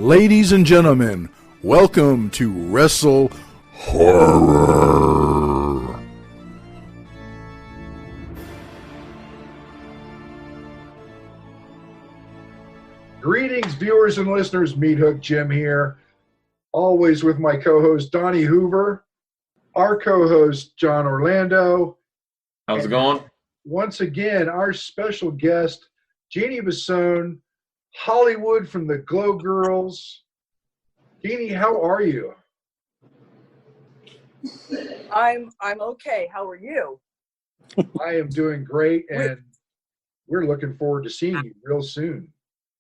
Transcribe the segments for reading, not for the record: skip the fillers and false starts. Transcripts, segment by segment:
Ladies and gentlemen, welcome to Wrestle Horror. Greetings, viewers and listeners. Meat Hook Jim here, always with my co-host Donnie Hoover, our co-host John Orlando. How's it going? Once again, our special guest, Jeannie Basone, Hollywood from the G.L.O.W Girls. Jeannie, how are you? I'm okay. How are you? I am doing great, and we're looking forward to seeing you real soon.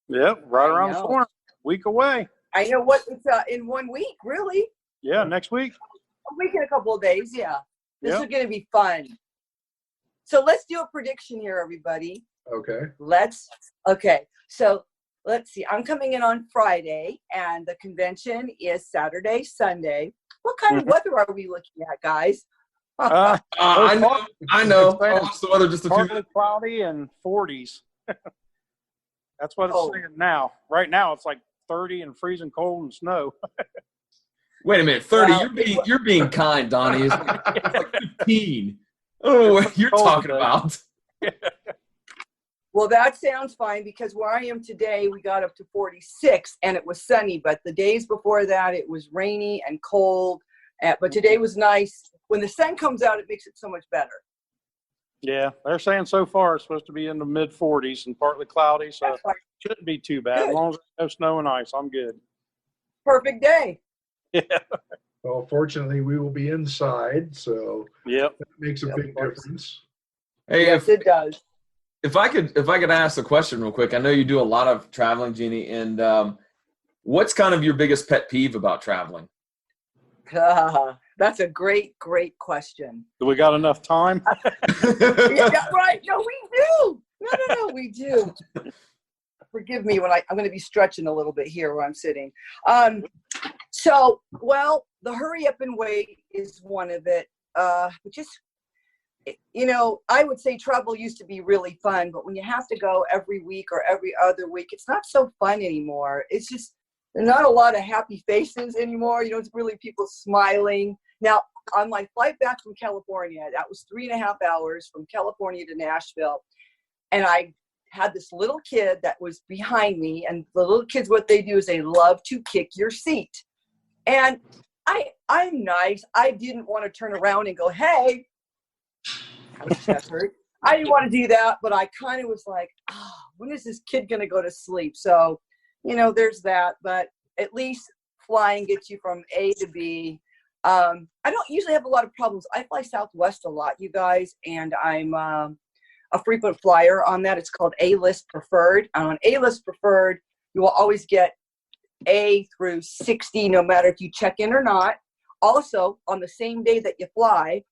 Yep, right around the corner. Week away. I know what it's in 1 week, really. Yeah, next week. A week and a couple of days, yeah. This Yep. is going to be fun. So let's do a prediction here, everybody. Okay. So let's see. I'm coming in on Friday, and the convention is Saturday, Sunday. What kind of weather are we looking at, guys? I know. I watched the weather just a few Partly minutes. cloudy and 40s. That's what it's saying now. Right now, it's like 30 and freezing cold and snow. Wait a minute, 30. Well, you're being kind, Donnie. It's like 15. I don't know what you're talking about. Well, that sounds fine because where I am today, we got up to 46 and it was sunny. But the days before that, it was rainy and cold. But today was nice. When the sun comes out, it makes it so much better. Yeah, they're saying so far it's supposed to be in the mid 40s and partly cloudy, so That's fine. shouldn't be too bad. Good. As long as there's no snow and ice, I'm good. Perfect day. Yeah. Well, fortunately, we will be inside, so Yep. that makes a big difference. Hey, Yes, it does. if I could ask a question real quick. I know you do a lot of traveling, Jeannie, and what's kind of your biggest pet peeve about traveling? That's a great question. Do we got enough time? Yeah, right. No, we do. No, we do. Forgive me when I'm going to be stretching a little bit here where I'm sitting. The hurry up and wait is one of it. I would say travel used to be really fun, but when you have to go every week or every other week, it's not so fun anymore. It's just, there are not a lot of happy faces anymore. It's really people smiling. Now, on my flight back from California, that was 3.5 hours from California to Nashville. And I had this little kid that was behind me. And the little kids, what they do is they love to kick your seat. And I'm nice. I didn't want to turn around and go, hey, Shepherd. I didn't want to do that, but I kind of was like, when is this kid going to go to sleep? So, there's that. But at least flying gets you from A to B. I don't usually have a lot of problems. I fly Southwest a lot, you guys, and I'm a frequent flyer on that. It's called A-List Preferred. On A-List Preferred, you will always get A through 60, no matter if you check in or not. Also, on the same day that you fly,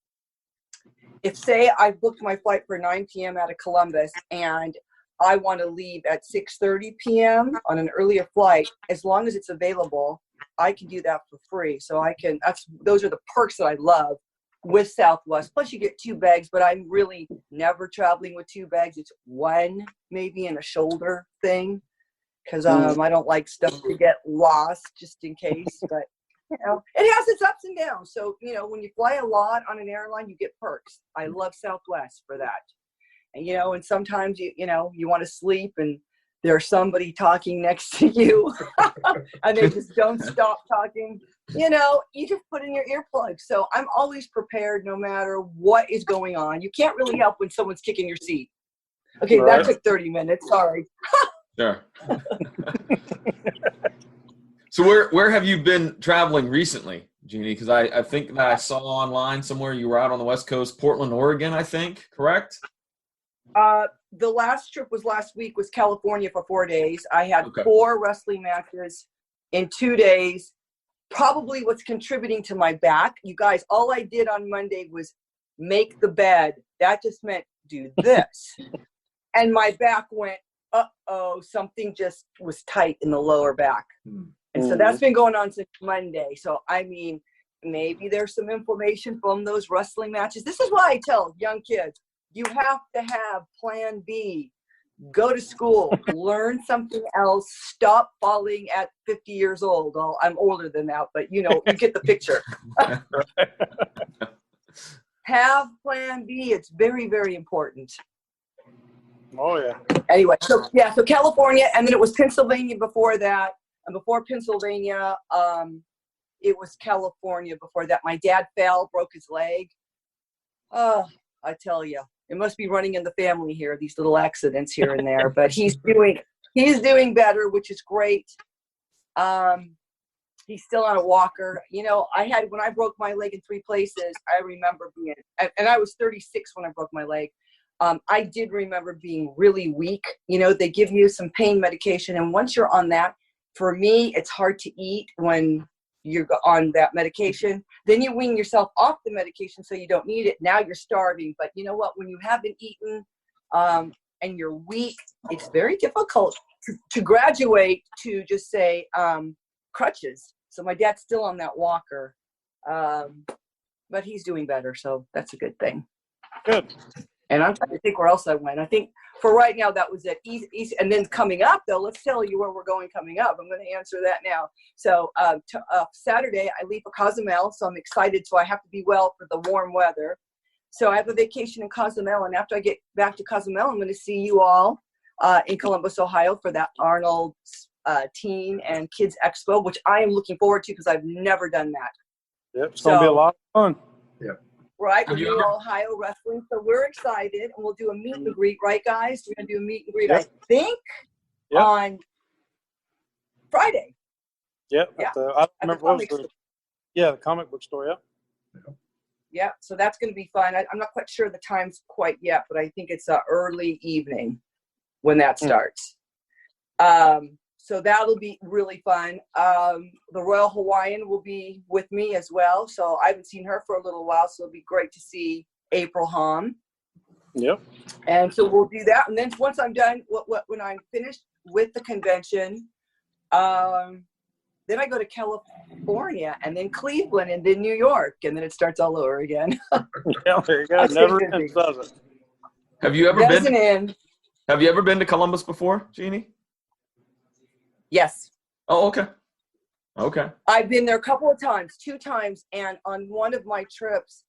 if, say, I booked my flight for 9 p.m. out of Columbus and I want to leave at 6:30 p.m. on an earlier flight, as long as it's available, I can do that for free. So those are the perks that I love with Southwest. Plus, you get 2 bags, but I'm really never traveling with 2 bags. It's one, maybe in a shoulder thing, because I don't like stuff to get lost just in case. But it has its ups and downs. So, when you fly a lot on an airline, you get perks. I love Southwest for that. And, and sometimes, you want to sleep and there's somebody talking next to you and they just don't stop talking. You just put in your earplugs. So I'm always prepared no matter what is going on. You can't really help when someone's kicking your seat. Okay, Right. That took 30 minutes. Sorry. Sure. So where have you been traveling recently, Jeannie? Because I think that I saw online somewhere you were out on the West Coast, Portland, Oregon, I think, correct? The last trip was last week, was California for 4 days. I had 4 wrestling matches in 2 days. Probably what's contributing to my back. You guys, all I did on Monday was make the bed. That just meant do this. And my back went, something just was tight in the lower back. And so that's been going on since Monday. So, maybe there's some inflammation from those wrestling matches. This is why I tell young kids, you have to have plan B. Go to school, learn something else, stop falling at 50 years old. Well, I'm older than that, but you get the picture. Have plan B. It's very, very important. Oh, yeah. Anyway, so California, and then it was Pennsylvania before that. And before Pennsylvania, it was California before that. My dad fell, broke his leg. Oh, I tell you, it must be running in the family here, these little accidents here and there. But he's doing better, which is great. He's still on a walker. When I broke my leg in 3 places, I remember and I was 36 when I broke my leg. I did remember being really weak. They give you some pain medication. And once you're on that, for me, it's hard to eat when you're on that medication. Then you wean yourself off the medication so you don't need it. Now you're starving. But you know what? When you haven't eaten and you're weak, it's very difficult to graduate to just say crutches. So my dad's still on that walker. But he's doing better. So that's a good thing. Good. And I'm trying to think where else I went. I think for right now, that was it. East. And then coming up, though, let's tell you where we're going coming up. I'm going to answer that now. So Saturday, I leave for Cozumel, so I'm excited. So I have to be well for the warm weather. So I have a vacation in Cozumel. And after I get back to Cozumel, I'm going to see you all in Columbus, Ohio for that Arnold Teen and Kids Expo, which I am looking forward to because I've never done that. Yep, it's going to be a lot of fun. Yeah. Right, we're doing Ohio wrestling, so we're excited, and we'll do a meet and greet, right, guys? We're going to do a meet and greet, I think, on Friday. Yep. Yeah. I don't remember what was the comic book store, Yeah, so that's going to be fun. I'm not quite sure the times quite yet, but I think it's early evening when that starts. So that'll be really fun. The Royal Hawaiian will be with me as well. So I haven't seen her for a little while, so it'll be great to see April Hom. Yep. And so we'll do that. And then once I'm done, when I'm finished with the convention, then I go to California and then Cleveland and then New York. And then it starts all over again. Yeah, there you go. Never ends, does it? Have you ever been to Columbus before, Jeannie? Yes. Oh, okay. Okay. I've been there a couple of times, 2 times. And on one of my trips,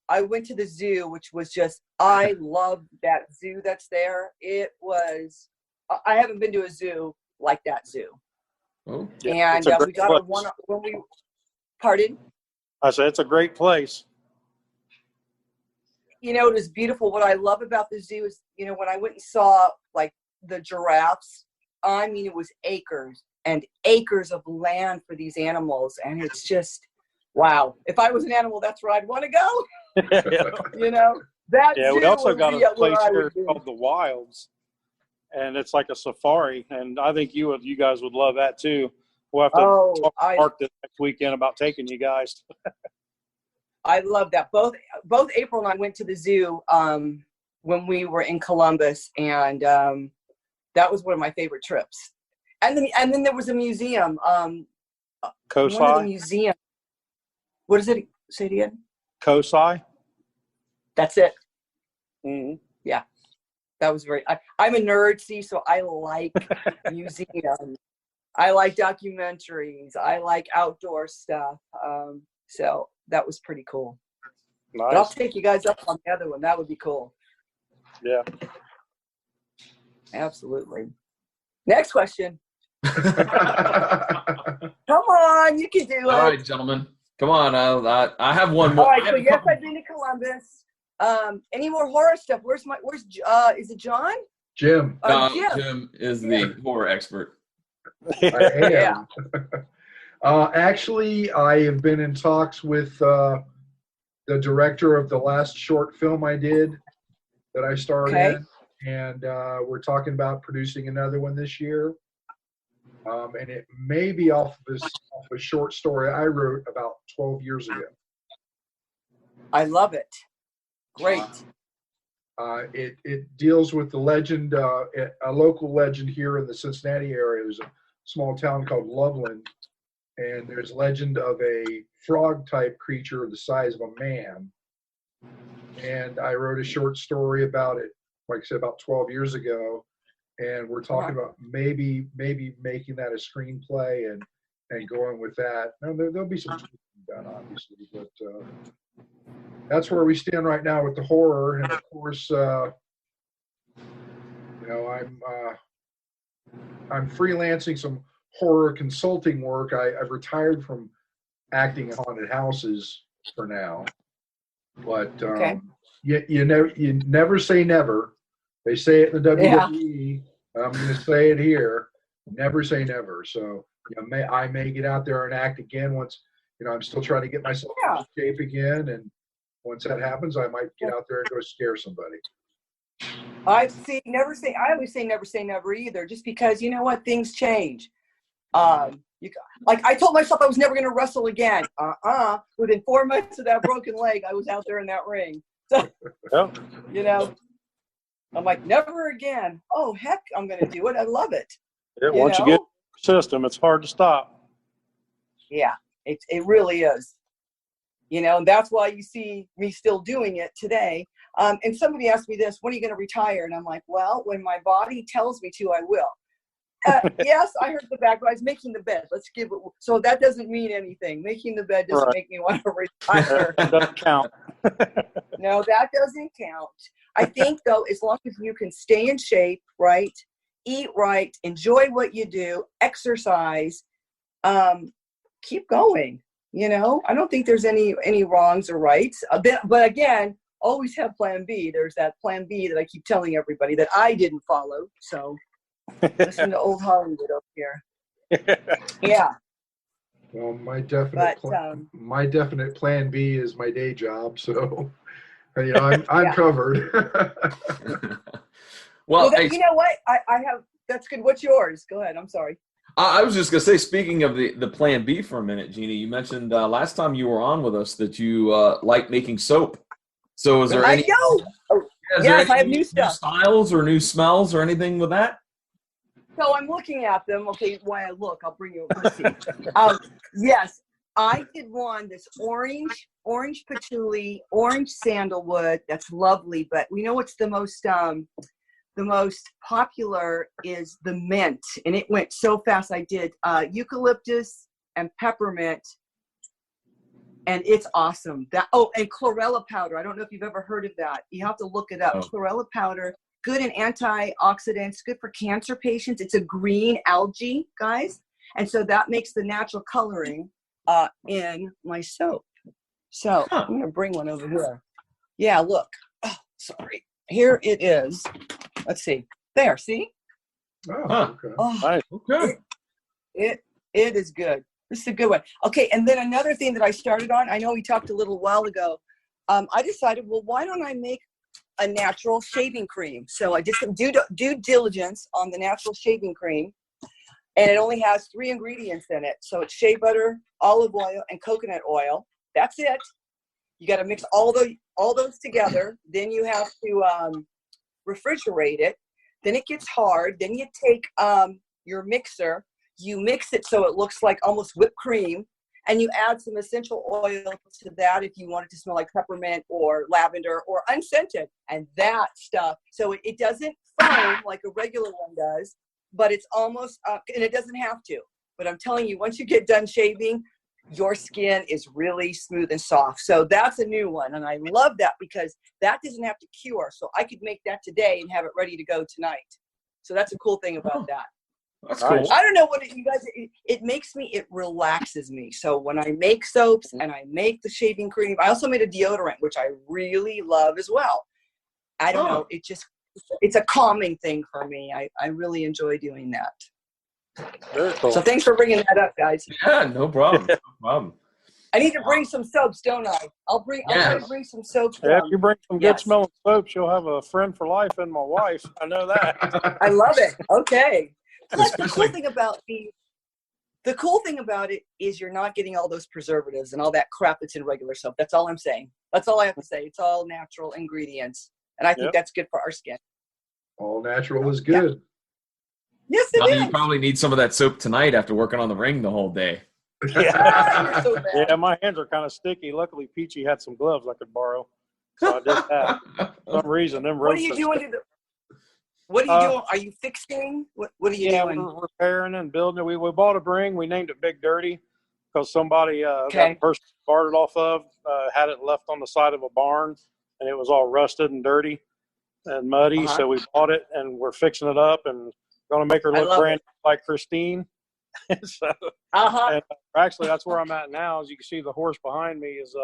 I went to the zoo, which was I love that zoo that's there. It was, I haven't been to a zoo like that zoo. Oh, yeah, and we got a one, when we, pardon? I said, it's a great place. It was beautiful. What I love about the zoo is, when I went and saw like the giraffes, I mean, it was acres and acres of land for these animals. And it's just, wow. If I was an animal, that's where I'd want to go. That we also got a place here called the Wilds. And it's like a safari. And I think you guys would love that too. We'll have to talk to Mark this next weekend about taking you guys. I love that. Both April and I went to the zoo when we were in Columbus. And that was one of my favorite trips. And then there was a museum. Kosai? One of the museum. What is it? Say it again. Kosai? That's it. Mm-hmm. Yeah. That was I'm a nerd, so I like museums. I like documentaries. I like outdoor stuff. So that was pretty cool. Nice. But I'll take you guys up on the other one. That would be cool. Yeah. Absolutely. Next question. Come on, you can do it. All right, gentlemen. Come on. I have one more. All right, so yes, I've been to Columbus. Any more horror stuff? Where's is it John? Jim. Jim is the horror expert. I am. Actually, I have been in talks with the director of the last short film I did that I starred in. And we're talking about producing another one this year. And it may be off of a short story I wrote about 12 years ago. I love it. Great. It deals with the legend, a local legend here in the Cincinnati area. There's a small town called Loveland, and there's a legend of a frog-type creature the size of a man. And I wrote a short story about it, like I said, about 12 years ago. and we're talking about maybe making that a screenplay and going with that. Now, there'll be some done, obviously, but that's where we stand right now with the horror. And of course, I'm freelancing some horror consulting work. I've retired from acting in haunted houses for now, but you never say never. They say it in the WWE. I'm going to say it here. Never say never. So I may get out there and act again once. I'm still trying to get myself in shape again, and once that happens, I might get out there and go scare somebody. I always say never say never either, just because you know what, things change. Like I told myself I was never going to wrestle again. Within 4 months of that broken leg, I was out there in that ring. So, I'm like, never again. Oh heck, I'm going to do it. I love it. Once you get the system, it's hard to stop. Yeah, it really is. And that's why you see me still doing it today. And somebody asked me this, when are you going to retire? And I'm like, well, when my body tells me to, I will. Yes, I heard the back guys making the bed. Let's give it. So that doesn't mean anything. Making the bed doesn't make me want to retire. That doesn't count. No, that doesn't count. I think, though, as long as you can stay in shape, right, eat right, enjoy what you do, exercise, keep going. I don't think there's any wrongs or rights. But again, always have plan B. There's that plan B that I keep telling everybody that I didn't follow. So listen to old Hollywood up here. Yeah. Well, my definite plan B is my day job. So, I'm covered. Well, you know what? I have, that's good. What's yours? Go ahead. I'm sorry. I was just going to say, speaking of the plan B for a minute, Jeannie, you mentioned last time you were on with us that you like making soap. So is there any? I know. Yes, I have new stuff. New styles or new smells or anything with that? So I'm looking at them. Okay, while I look, I'll bring you a see. Yes, I did one, this orange patchouli, orange sandalwood. That's lovely, but we know what's the most popular is the mint, and it went so fast. I did eucalyptus and peppermint, and it's awesome. And chlorella powder. I don't know if you've ever heard of that. You have to look it up. Chlorella powder, good in antioxidants, good for cancer patients. It's a green algae, guys, and so that makes the natural coloring in my soap. So I'm going to bring one over here. Yeah, look. Oh, sorry. Here it is. Let's see. There, see? Oh, okay. Nice. Okay. It is good. This is a good one. Okay, and then another thing that I started on, I know we talked a little while ago. I decided, well, why don't I make a natural shaving cream? So I did some due diligence on the natural shaving cream, and it only has 3 ingredients in it. So it's shea butter, olive oil, and coconut oil. That's it. You got to mix all those together. Then you have to refrigerate it. Then it gets hard. Then you take your mixer. You mix it so it looks like almost whipped cream, and you add some essential oil to that if you want it to smell like peppermint or lavender or unscented. And that stuff, so it doesn't foam like a regular one does, but it's almost, and it doesn't have to. But I'm telling you, once you get done shaving, your skin is really smooth and soft. So that's a new one. And I love that because that doesn't have to cure. So I could make that today and have it ready to go tonight. So that's a cool thing about that. That's cool. I don't know what you guys, it relaxes me. So when I make soaps and I make the shaving cream, I also made a deodorant, which I really love as well. I don't know. It's a calming thing for me. I really enjoy doing that. Very cool. So thanks for bringing that up, guys. Yeah, no problem. No problem. I need to bring some soaps, don't I? I'll try to bring some soaps. Yeah, if you bring some good smelling soaps, you'll have a friend for life in my wife. I know that. I love it. Okay. Plus, the cool thing about it is you're not getting all those preservatives and all that crap that's in regular soap. That's all I'm saying. That's all I have to say. It's all natural ingredients, and I think that's good for our skin. All natural is good. Yeah. Yes, it is. You probably need some of that soap tonight after working on the ring the whole day. Yeah, yeah, my hands are kind of sticky. Luckily, Peachy had some gloves I could borrow, so I did that. For some reason, them What are you doing to the? What are you doing? Are you fixing? What are you doing? We're repairing and building it. We bought a ring. We named it Big Dirty because somebody that person bought it off of had it left on the side of a barn, and it was all rusted and dirty and muddy. So we bought it, and we're fixing it up and going to make her look brand new like Christine. So, and actually, that's where I'm at now. As you can see, the horse behind me is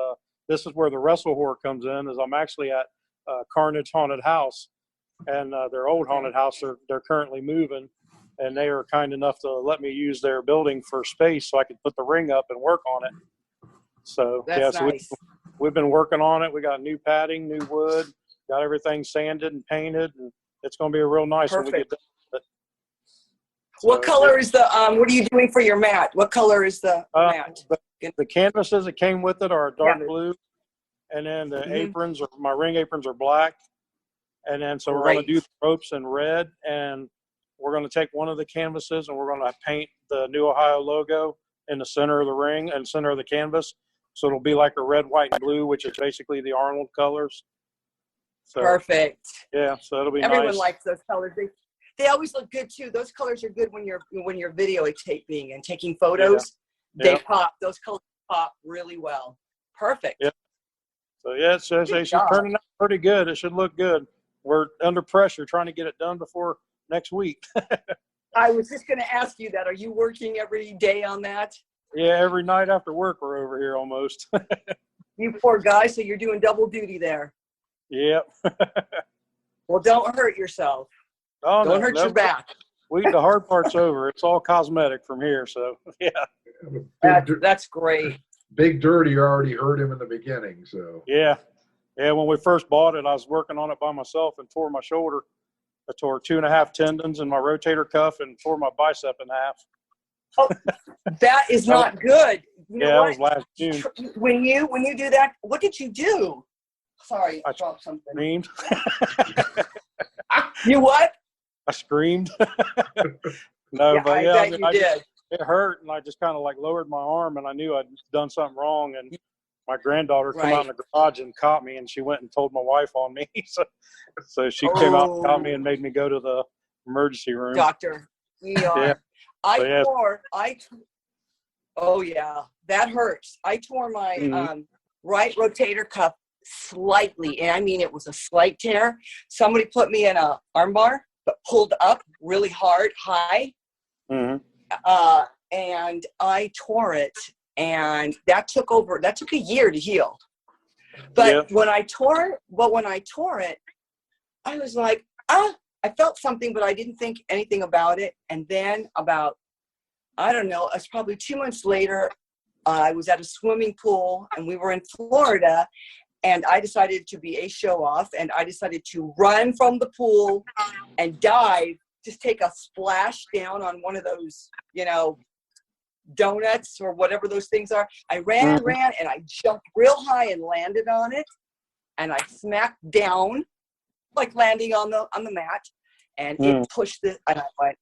this is where the wrestle whore comes in. Is I'm actually at Carnage Haunted House, and their old haunted house. They're currently moving, and they are kind enough to let me use their building for space so I can put the ring up and work on it. So that's nice. We've been working on it. We got new padding, new wood, got everything sanded and painted, and it's going to be a real nice when we get done with it. What color is the what are you doing for your mat? What color is the mat? The canvases that came with it are dark blue, and then the aprons, or my ring aprons, are black. And then so we're going to do the ropes in red, and we're going to take one of the canvases and we're going to paint the New Ohio logo in the center of the ring and center of the canvas. So it'll be like a red, white, and blue, which is basically the Arnold colors. So, perfect. Yeah, so it'll be nice. Everyone likes those colors. They always look good too. Those colors are good when you're videotaping and taking photos. Yeah. They pop. Those colors pop really well. Perfect. Yeah. So she's turning out pretty good. It should look good. We're under pressure trying to get it done before next week. I was just going to ask you that. Are you working every day on that? Yeah, every night after work we're over here almost. You poor guy. So you're doing double duty there. Yep. Well, don't hurt yourself. Oh, don't hurt your back. The hard part's over. It's all cosmetic from here. So, yeah. That's great. Big Dirty already hurt him in the beginning. So, yeah. Yeah, when we first bought it, I was working on it by myself and tore my shoulder. I tore 2.5 tendons in my rotator cuff and tore my bicep in half. Oh, that is not good. You know that was last June. When you do that, what did you do? Sorry, I dropped something. Screamed. You what? I screamed. I bet you did. It hurt, and I just kind of like lowered my arm, and I knew I'd done something wrong. And my granddaughter came out in the garage and caught me, and she went and told my wife on me. So she came out and caught me and made me go to the emergency room. Doctor. Yeah. Oh yeah, that hurts. I tore my right rotator cuff slightly, and I mean it was a slight tear. Somebody put me in a armbar, but pulled up really hard, high, and I tore it, and that took a year to heal. But when I tore it, I was like, I felt something, but I didn't think anything about it. And then about, I don't know, it's probably 2 months later, I was at a swimming pool, and we were in Florida, and I decided to be a show-off, and I decided to run from the pool and dive, just take a splash down on one of those, donuts or whatever those things are. I ran, and I jumped real high and landed on it, and I smacked down, like landing on the mat, and it pushed it, and I went,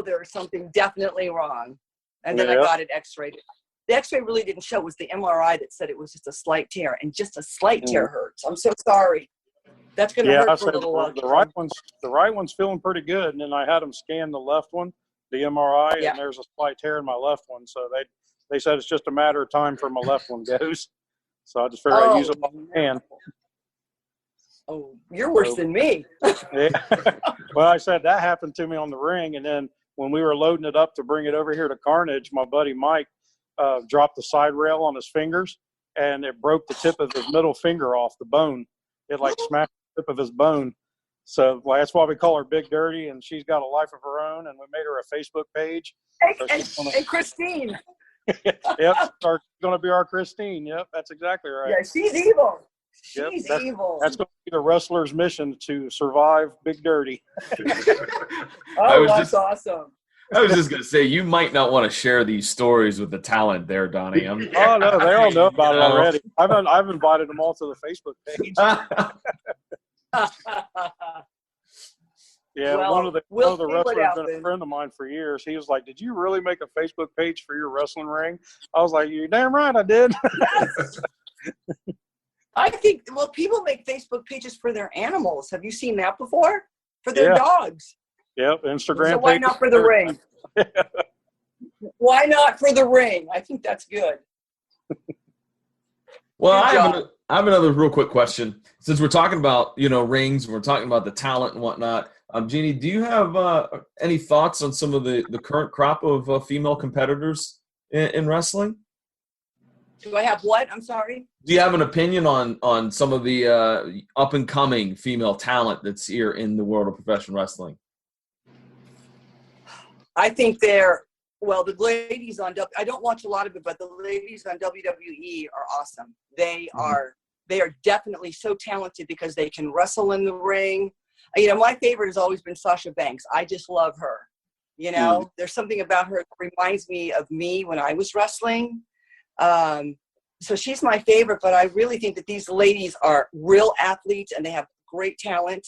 there's something definitely wrong. And then I got it x-rayed. The x-ray really didn't show. It was the MRI that said it was just a slight tear, and just a slight tear hurts. I'm so sorry. That's going to hurt for a little while. The right one's feeling pretty good, and then I had them scan the left one, the MRI, and there's a slight tear in my left one. So they said it's just a matter of time for my left one goes. So I just figured I'd use it while I can. Oh, you're worse than me. Well, I said that happened to me on the ring, and then when we were loading it up to bring it over here to Carnage, my buddy Mike dropped the side rail on his fingers, and it broke the tip of his middle finger off the bone. It smashed the tip of his bone. So that's why we call her Big Dirty, and she's got a life of her own, and we made her a Facebook page. And Christine. Yep, going to be our Christine. Yep, that's exactly right. Yeah, she's evil. She's evil. That's going to be the wrestler's mission, to survive Big Dirty. That's awesome. I was just going to say, you might not want to share these stories with the talent there, Donnie. Oh, no, they all know about it already. I've invited them all to the Facebook page. One of the wrestlers has been a friend of mine for years. He was like, "Did you really make a Facebook page for your wrestling ring?" I was like, "You damn right I did." I think, well, people make Facebook pages for their animals. Have you seen that before? For their dogs. Yep, Instagram. So why not for the ring? Why not for the ring? I think that's good. Well, Good I job. have another real quick question. Since we're talking about, rings, and we're talking about the talent and whatnot, Jeannie, do you have any thoughts on some of the current crop of female competitors in wrestling? Do I have what? I'm sorry. Do you have an opinion on some of the up and coming female talent that's here in the world of professional wrestling? I think the ladies on I don't watch a lot of it, but the ladies on WWE are awesome. They are definitely so talented because they can wrestle in the ring. My favorite has always been Sasha Banks. I just love her. There's something about her that reminds me of me when I was wrestling. So she's my favorite, but I really think that these ladies are real athletes and they have great talent.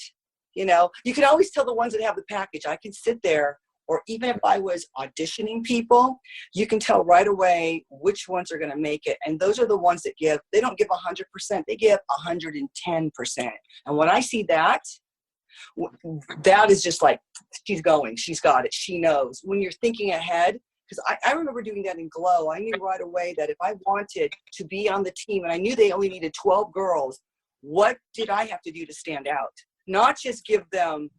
You can always tell the ones that have the package. I can sit there, or even if I was auditioning people, you can tell right away which ones are going to make it. And those are the ones that they don't give 100%, they give 110%. And when I see that is just like, she's got it, she knows. When you're thinking ahead, because I remember doing that in G.L.O.W. I knew right away that if I wanted to be on the team, and I knew they only needed 12 girls, what did I have to do to stand out? Not just give them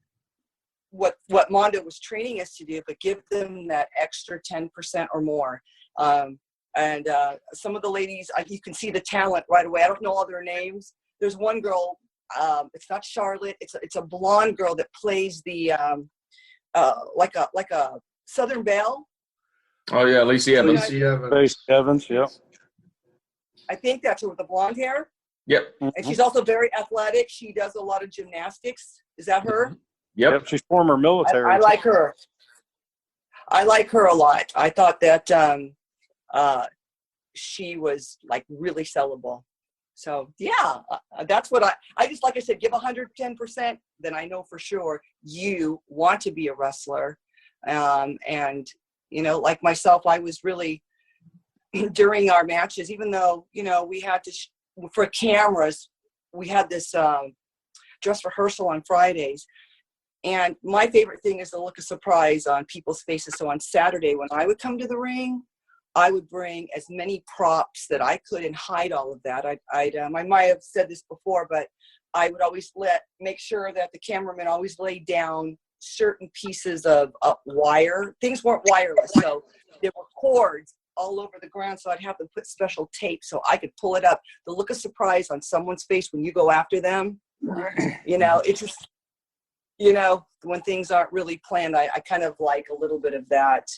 what Mondo was training us to do, but give them that extra 10% or more. And some of the ladies, you can see the talent right away. I don't know all their names. There's one girl, it's not Charlotte, it's a blonde girl that plays the like a Southern Belle. Oh yeah, Lacey Evans. Lacey Evans, yep. I think that's her with the blonde hair. Yep. And she's also very athletic. She does a lot of gymnastics. Is that her? Yep. She's former military. I like her. I like her a lot. I thought that she was like really sellable. So yeah, that's what I just, like I said, give 110%. Then I know for sure you want to be a wrestler. And like myself, I was really during our matches, even though, we had to, for cameras, we had this dress rehearsal on Fridays. And my favorite thing is the look of surprise on people's faces. So on Saturday, when I would come to the ring, I would bring as many props that I could and hide all of that. I might have said this before, but I would always make sure that the cameraman always laid down certain pieces of wire. Things weren't wireless, so there were cords all over the ground, so I'd have to put special tape so I could pull it up. The look of surprise on someone's face when you go after them, it's just, when things aren't really planned, I kind of like a little bit of that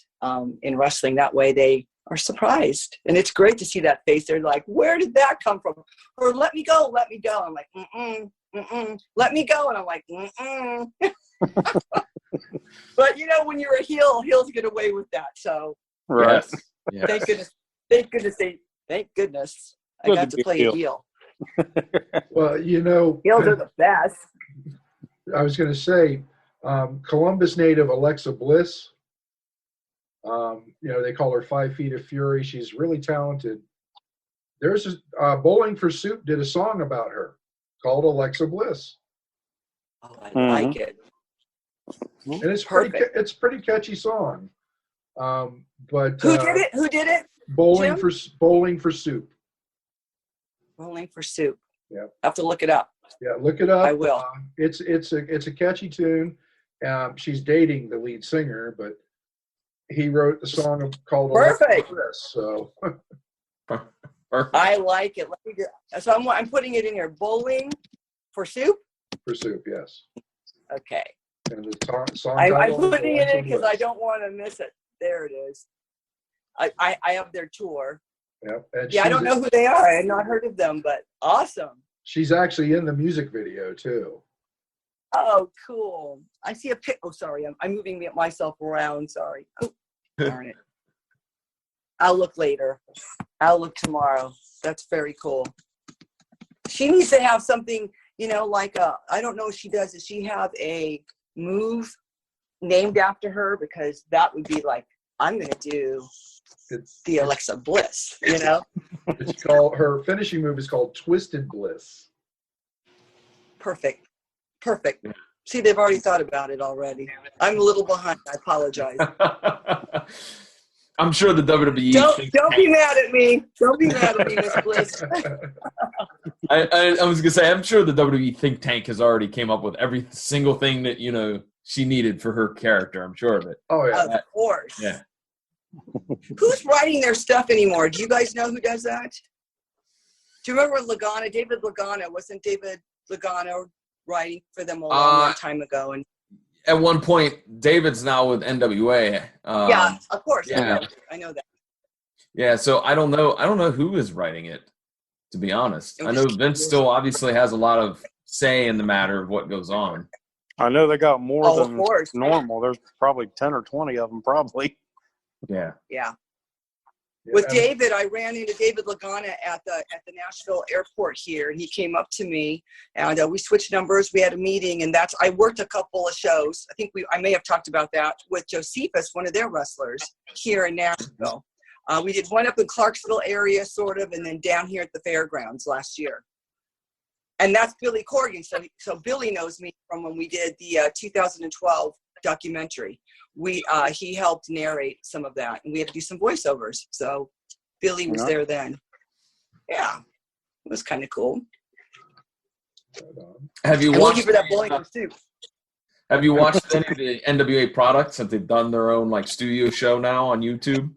in wrestling. That way they are surprised. And it's great to see that face. They're like, where did that come from? Or let me go. I'm like, let me go. And I'm like, But, when you're a heel, heels get away with that. So right. Yes. Thank goodness I got to play a heel. Well, Heels are the best. I was going to say, Columbus native Alexa Bliss, they call her 5 Feet of Fury. She's really talented. There's Bowling for Soup did a song about her called Alexa Bliss. Oh, I like it. And it's pretty catchy song. But Who did it? Bowling for Soup. Bowling for Soup. Yeah. I have to look it up. Yeah, look it up. I will. It's a catchy tune. She's dating the lead singer, but he wrote the song called Perfect. Bliss, so I like it. So I'm putting it in here. Bowling for Soup. For Soup, yes. Okay. And the song I'm title putting is it in because Bliss. I don't want to miss it. There it is. I have their tour. Yep. And I don't know who they are. I had not heard of them, but awesome. She's actually in the music video too. Oh, cool. I see a pic. Oh, sorry. I'm moving myself around. Sorry. Oh, darn it. I'll look later. I'll look tomorrow. That's very cool. She needs to have something, like I don't know if she does. Does she have a move named after her? Because that would be like I'm going to do It's the Alexa Bliss, you know? it's called, her finishing move is called Twisted Bliss. Perfect. See, they've already thought about it already. I'm a little behind. I apologize. I'm sure the WWE. Don't be mad at me. Don't be mad at me, Miss Bliss. I was gonna say, I'm sure the WWE think tank has already came up with every single thing that she needed for her character. I'm sure of it. Oh yeah. Of course. Yeah. Who's writing their stuff anymore? Do you guys know who does that? Do you remember Lagana? David Lagana. Wasn't David Lagana writing for them a long time ago? And at one point, David's now with NWA. yeah, of course. Yeah. I know that. Yeah, so I don't know who is writing it, to be honest. I know Vince still obviously has a lot of say in the matter of what goes on. I know they got more Oh, of than course. normal. There's probably 10 or 20 of them, probably. Yeah. Yeah. With David, I ran into David Lagana at the Nashville airport here, and he came up to me, and we switched numbers. We had a meeting, and I worked a couple of shows. I think I may have talked about that with Josephus, one of their wrestlers here in Nashville. We did one up in Clarksville area, sort of, and then down here at the fairgrounds last year. And that's Billy Corgan. So Billy knows me from when we did the 2012 documentary. He helped narrate some of that, and we had to do some voiceovers. So Billy was there then. Yeah, it was kind of cool. Have you watched? watched? For that bowling too. Have you watched any of the NWA products? Have they done their own studio show now on YouTube?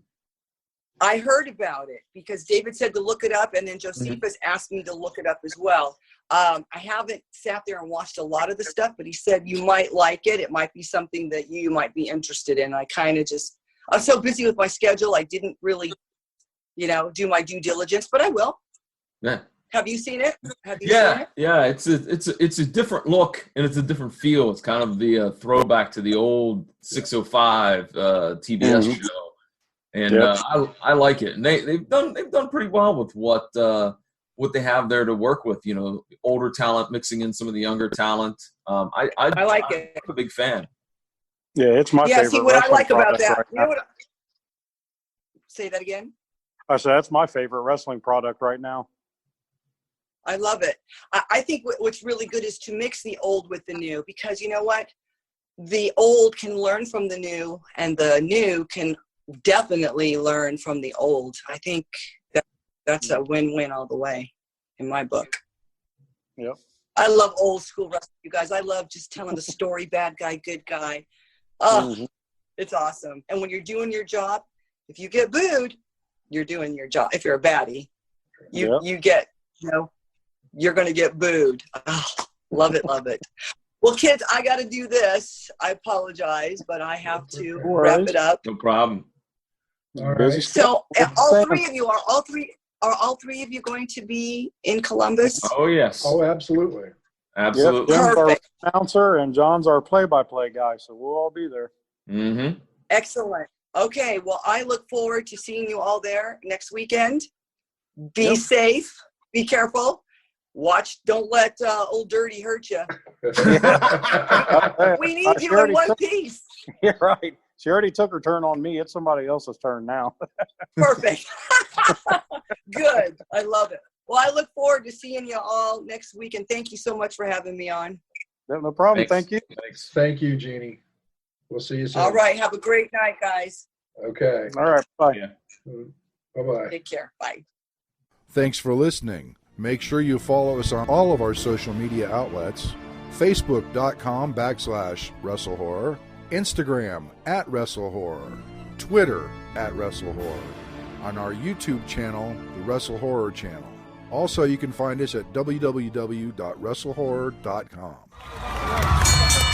I heard about it because David said to look it up, and then Josephus asked me to look it up as well. I haven't sat there and watched a lot of the stuff, but he said you might like it. It might be something that you might be interested in. I kind of I'm so busy with my schedule, I didn't really, do my due diligence, but I will. Yeah. Have you seen it? Have you seen it? Yeah. It's a different look and it's a different feel. It's kind of the throwback to the old 605 TBS show. And I like it, and they've done pretty well with what they have there to work with. Older talent mixing in some of the younger talent. I like it. I'm a big fan. Yeah, it's my favorite. See what I like about that. Say that again. I said that's my favorite wrestling product right now. I love it. I think what's really good is to mix the old with the new, because you know what, the old can learn from the new, and the new can definitely learn from the old. I think that's a win-win all the way in my book. Yep. I love old school wrestling, you guys. I love just telling the story, bad guy, good guy. Oh, It's awesome. And when you're doing your job, if you get booed, you're doing your job. If you're a baddie, you get, you're going to get booed. Oh, love it. Well, kids, I got to do this. I apologize, but I have to wrap it up. No problem. All right. So, all three of you are all three of you going to be in Columbus? Oh yes. Oh, absolutely. Absolutely. Yep. Jim's our Perfect. announcer, and John's our play-by-play guy, so we'll all be there. Mm-hmm. Excellent. Okay. Well, I look forward to seeing you all there next weekend. Be safe. Be careful. Watch. Don't let Old Dirty hurt you. We need you in one piece. You're right. She already took her turn on me. It's somebody else's turn now. Perfect. Good. I love it. Well, I look forward to seeing you all next week, and thank you so much for having me on. No problem. Thanks. Thank you. Thanks. Thank you, Jeannie. We'll see you soon. All right. Have a great night, guys. Okay. All right. Bye. Yeah. Bye-bye. Take care. Bye. Thanks for listening. Make sure you follow us on all of our social media outlets: Facebook.com/WrestleHorror, Instagram @WrestleHorror, Twitter @WrestleHorror, on our YouTube channel, the Wrestle Horror Channel. Also, you can find us at www.wrestlehorror.com.